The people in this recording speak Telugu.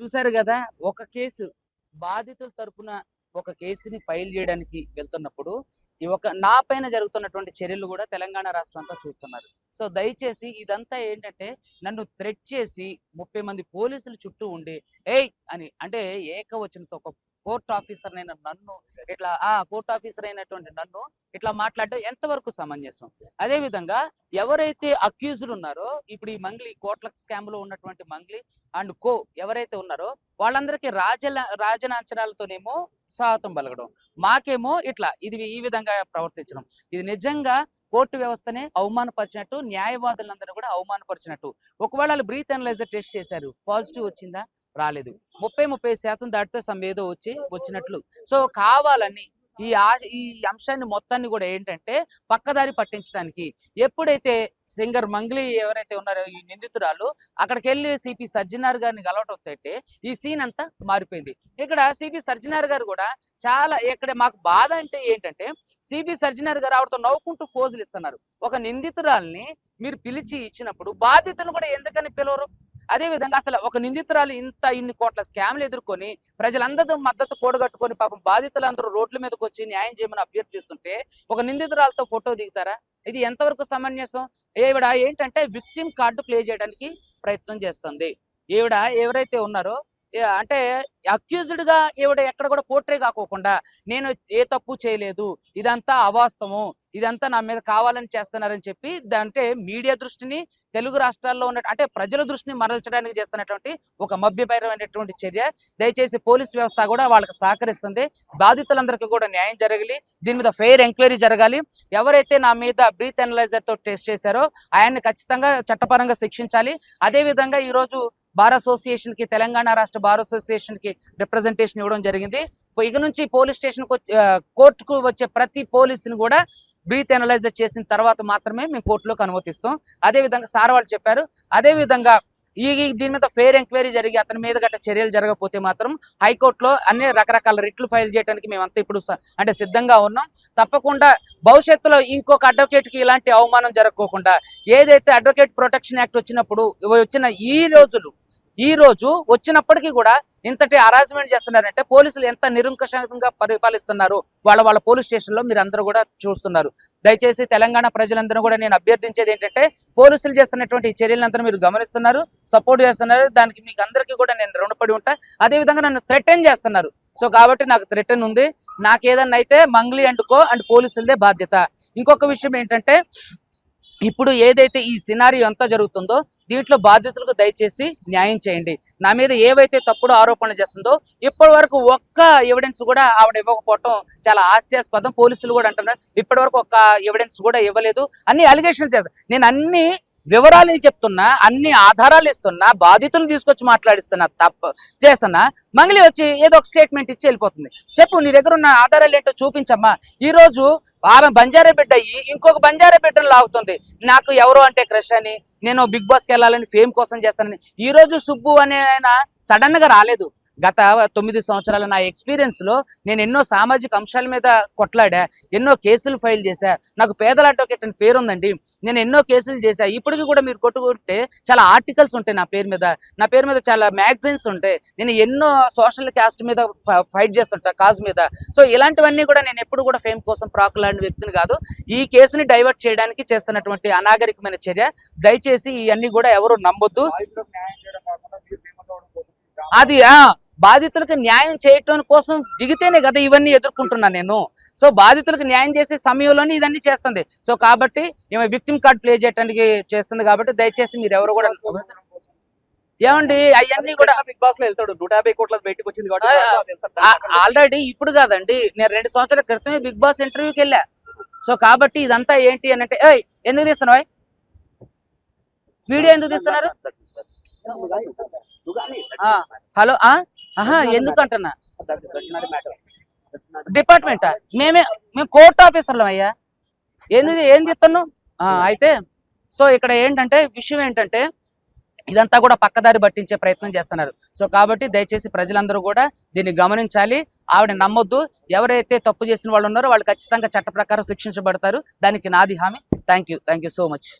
చూసారు గదా! ఒక కేసు బాధితుల తరపున ఒక కేసుని ఫైల్ జేయడానికి వెళ్తున్నప్పుడు, నా పైన జరుగుతున్నటువంటి చర్యలు గూడా తెలంగాణ రాష్ట్రం అంతా చూస్తున్నారు. సో, దయచేసి ఇదంతా ఏంటంటే, నన్ను థ్రెట్ చేసి 30 మంది పోలీసులు చుట్టూ ఉండి, "ఏయ్!" అని అంటే ఏకవచనంతో ఒక కోర్ట్ ఆఫీసర్‌నైన నన్ను కోర్ట్ ఆఫీసర్ అయినటువంటి నన్ను ఇట్లా మాట్లాడడం ఎంతవరకు సమంజసం? అదే విధంగా ఎవరైతే అక్యూజ్డ్ ఉన్నారో, ఇప్పుడు ఈ మంగ్లీ కోట్ల స్కామ్‌లో ఉన్నటువంటి మంగ్లీ అండ్ ఎవరైతే ఉన్నారో వాళ్ళందరికీ రాజలాంఛనాలతోనేమో స్వాగతం పలకడం. మాకేమో ఇట్లా ఇది ఈ విధంగా ప్రవర్తించడం. ఇది నిజంగా కోర్టు వ్యవస్థనే అవమానపరిచినట్టు, న్యాయవాదులందరిని కూడా అవమానపరిచినట్టు. ఒకవేళ ఆళ్ళు బ్రీత్ అనలైజర్ టెస్ట్ చేశారు. పాజిటివ్ వచ్చిందా? రాలేదు. 30% దాటితే ఏదో వచ్చినట్లు. సో, కావాలని ఈ అంశాన్ని మొత్తాన్ని కూడా ఏంటంటే పక్కదారి పట్టించడానికి ఎప్పుడైతే సింగర్ మంగ్లీ ఎవరైతే ఉన్నారో ఈ నిందితురాలు అక్కడికెళ్ళి సిపి సజ్జనార్ గారిని కలవటం తోటే ఈ సీన్ అంతా మారిపోయింది. ఇక్కడ సిపి సజ్జనార్ గారు కూడా చాలా ఇక్కడ మాకు బాధ అంటే ఏంటంటే సిపి సజ్జనార్ గారు ఆవిడతో నవ్వుకుంటూ ఫోజులు ఇస్తున్నారు. ఒక నిందితురాల్ని మీరు పిలిచి ఇచ్చినప్పుడు బాధితులు కూడా ఎందుకని పిలవరు? అదే విధంగా అసలు ఒక నిందితురాలు ఇన్ని కోట్ల స్కామ్లు ఎదుర్కొని ప్రజలందరూ మద్దతు కూడగట్టుకొని పాపం బాధితులందరూ రోడ్ల మీదకి వచ్చి న్యాయం చేయమని అభ్యర్థిస్తుంటే ఒక నిందితురాలతో ఫోటో దిగుతారా? ఇది ఎంతవరకు సమంజసం? ఈవిడ ఏంటంటే విక్టిమ్ కార్డు ప్లే చేయడానికి ప్రయత్నం చేస్తుంది. ఈవిడ ఎవరైతే ఉన్నారో అంటే అక్యూజ్డ్ గా ఈవిడ ఎక్కడ కూడా పోర్ట్రే కాకోకుండా నేను ఏ తప్పు చేయలేదు, ఇదంతా అవాస్తవం, ఇదంతా నా మీద కావాలని చేస్తున్నారని చెప్పి అంటే మీడియా దృష్టిని తెలుగు రాష్ట్రాల్లో ఉన్న అంటే ప్రజల దృష్టిని మరల్చడానికి చేస్తున్నటువంటి ఒక మభ్యపరమైనటువంటి చర్య. దయచేసి పోలీస్ వ్యవస్థ కూడా వాళ్ళకి సహకరిస్తుంది. బాధితులందరికీ కూడా న్యాయం జరగాలి. దీని మీద ఫెయిర్ ఎంక్వైరీ జరగాలి. ఎవరైతే నా మీద బ్రీత్ అనలైజర్ తో టెస్ట్ చేశారో ఆయన్ని ఖచ్చితంగా చట్టపరంగా శిక్షించాలి. అదే విధంగా ఈ రోజు బార్ అసోసియేషన్ కి తెలంగాణ రాష్ట్ర బార్ అసోసియేషన్ కి రిప్రజెంటేషన్ ఇవ్వడం జరిగింది. ఇక నుంచి పోలీస్ స్టేషన్ కోర్టుకు వచ్చే ప్రతి పోలీసుని కూడా బ్రీత్ అనలైజర్ చేసిన తర్వాత మాత్రమే మేము కోర్టులోకి అనుమతిస్తాం. అదే విధంగా సార్ వాళ్ళు చెప్పారు. అదే విధంగా దీని మీద ఫెయిర్ ఎంక్వైరీ జరిగి అతని మీద గట్ట చర్యలు జరగకపోతే మాత్రం హైకోర్టులో అన్ని రకరకాల రిట్లు ఫైల్ చేయడానికి మేమంతా ఇప్పుడు అంటే సిద్ధంగా ఉన్నాం. తప్పకుండా భవిష్యత్తులో ఇంకొక అడ్వకేట్ కి ఇలాంటి అవమానం జరగకోకుండా ఏదైతే అడ్వకేట్ ప్రొటెక్షన్ యాక్ట్ వచ్చినప్పుడు వచ్చిన ఈ రోజు వచ్చినప్పటికీ కూడా ఇంతటి అరాజ్మెంట్ చేస్తున్నారంటే పోలీసులు ఎంత నిరంకుశంగా పరిపాలిస్తున్నారు వాళ్ళ పోలీస్ స్టేషన్ లో మీరు అందరూ కూడా చూస్తున్నారు. దయచేసి తెలంగాణ ప్రజలందరూ కూడా నేను అభ్యర్థించేది ఏంటంటే పోలీసులు చేస్తున్నటువంటి చర్యలంతా మీరు గమనిస్తున్నారు, సపోర్ట్ చేస్తున్నారు. దానికి మీకు అందరికీ కూడా నేను రుణపడి ఉంటా. అదే విధంగా నన్ను థ్రెటన్ చేస్తున్నారు. సో కాబట్టి నాకు థ్రెటన్ ఉంది. నాకు ఏదన్నా అయితే మంగ్లీ అండ్ పోలీసులదే బాధ్యత. ఇంకొక విషయం ఏంటంటే ఇప్పుడు ఏదైతే ఈ సినారియో అంతా జరుగుతుందో దీంట్లో బాధితులకు దయచేసి న్యాయం చేయండి. నా మీద ఏవైతే తప్పుడు ఆరోపణలు చేస్తుందో ఇప్పటి వరకు ఒక్క ఎవిడెన్స్ కూడా ఆవిడ ఇవ్వకపోవటం చాలా హాస్యాస్పదం. పోలీసులు కూడా అంటున్నారు ఇప్పటి వరకు ఒక్క ఎవిడెన్స్ కూడా ఇవ్వలేదు. అన్ని అలిగేషన్స్ చేస్తారు. నేను అన్ని వివరాలు చెప్తున్నా, అన్ని ఆధారాలు ఇస్తున్నా, బాధితులను తీసుకొచ్చి మాట్లాడిస్తున్నా, తప్పు చేస్తున్నా. మంగళి వచ్చి ఏదో ఒక స్టేట్మెంట్ ఇచ్చి వెళ్ళిపోతుంది. చెప్పు నీ దగ్గర ఉన్న ఆధారాలు ఏంటో చూపించమ్మా. ఈ రోజు ఆమె బంజారా బిడ్డ అయ్యి ఇంకొక బంజారా బిడ్డను లాగుతుంది. నాకు ఎవరు అంటే క్రష్ అని, నేను బిగ్ బాస్కి వెళ్ళాలని, ఫేమ్ కోసం చేస్తానని. ఈ రోజు సుబ్బు అనే ఆయన సడన్ గా రాలేదు. గత 9 సంవత్సరాల నా ఎక్స్పీరియన్స్ లో నేను ఎన్నో సామాజిక అంశాల మీద కొట్లాడా, ఎన్నో కేసులు ఫైల్ చేశా. నాకు పేదల అడ్వకేట్ అని పేరుందండి. నేను ఎన్నో కేసులు చేశా. ఇప్పటికీ కూడా మీరు కొట్టుకుంటే చాలా ఆర్టికల్స్ ఉంటాయి నా పేరు మీద చాలా మ్యాగజైన్స్ ఉంటాయి. నేను ఎన్నో సోషల్ కాస్ట్ మీద ఫైట్ చేస్తుంటా, కాజ్ మీద. సో ఇలాంటివన్నీ కూడా నేను ఎప్పుడు కూడా ఫేమ్ కోసం ప్రాకులాడిన వ్యక్తిని కాదు. ఈ కేసుని డైవర్ట్ చేయడానికి చేస్తున్నటువంటి అనాగరికమైన చర్య. దయచేసి ఇవన్నీ కూడా ఎవరు నమ్మొద్దు. అది బాధితులకు న్యాయం చేయటం కోసం దిగితేనే కదా ఇవన్నీ ఎదుర్కొంటున్నా నేను. సో బాధితులకు న్యాయం చేసే సమయంలోనే ఇదన్నీ చేస్తుంది. సో కాబట్టి ఈమె విక్టిమ్ కార్డ్ ప్లే చేయడానికి చేస్తుంది. కాబట్టి దయచేసి మీరు ఎవరు కూడా ఏమండి అవన్నీ కూడా బిగ్ బాస్ లో వెళ్తాడు 150 కోట్ల బయటకు వచ్చింది ఆల్రెడీ ఇప్పుడు కాదండి, నేను 2 సంవత్సరాల క్రితమే బిగ్ బాస్ ఇంటర్వ్యూకి వెళ్ళా. సో కాబట్టి ఇదంతా ఏంటి అని అంటే ఎందుకు తీస్తున్నావు వీడియో, ఎందుకు తీస్తున్నారు? హలో ఎందుకంటున్నా డిపార్ట్మెంటా? మేము కోర్టు ఆఫీసర్లం అయ్యా. ఏం చెప్తున్నావు అయితే? సో ఇక్కడ విషయం ఏంటంటే ఇదంతా కూడా పక్కదారి పట్టించే ప్రయత్నం చేస్తున్నారు. సో కాబట్టి దయచేసి ప్రజలందరూ కూడా దీన్ని గమనించాలి. ఆవిడ నమ్మొద్దు. ఎవరైతే తప్పు చేసిన వాళ్ళు ఉన్నారో వాళ్ళు ఖచ్చితంగా చట్ట ప్రకారం శిక్షించబడతారు. దానికి నాది హామీ. Thank you so much.